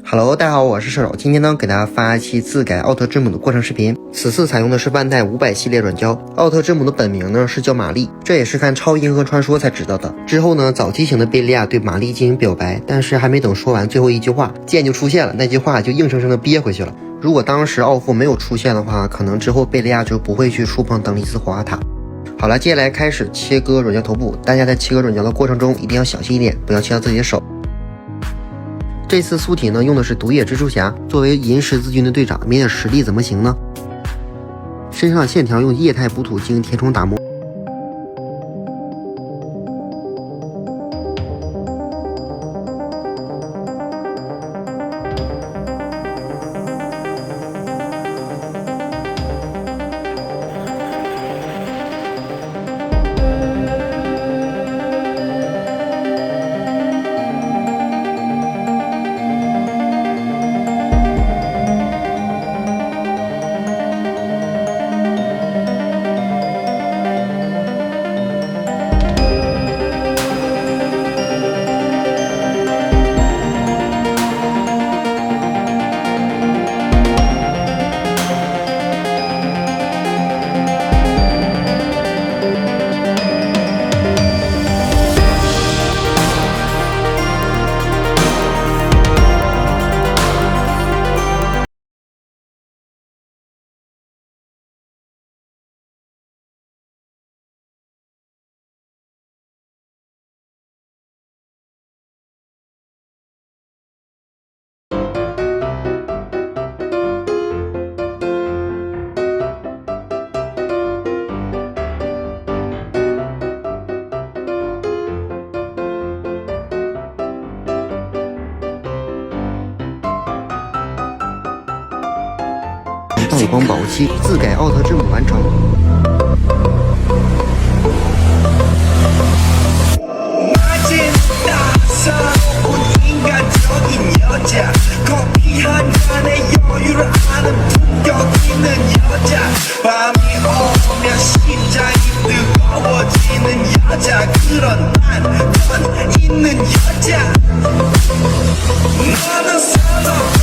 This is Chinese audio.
Hello， 大家好，我是射手。今天呢，给大家发一期自改奥特之母的过程视频。此次采用的是万代500系列软胶。奥特之母的本名呢是叫玛丽，这也是看超银河传说才知道的。之后呢，早期型的贝利亚对玛丽进行表白，但是还没等说完最后一句话，剑就出现了，那句话就硬生生的憋回去了。如果当时奥父没有出现的话，可能之后贝利亚就不会去触碰等离子火花塔。好了，接下来开始切割软胶头部。大家在切割软胶的过程中一定要小心一点，不要切到自己的手。这次素体呢用的是毒液蜘蛛侠，作为银十字军的队长，没点实力怎么行呢？身上的线条用液态补土进行填充打磨。倒光保护期，自改奥特之母完成。너는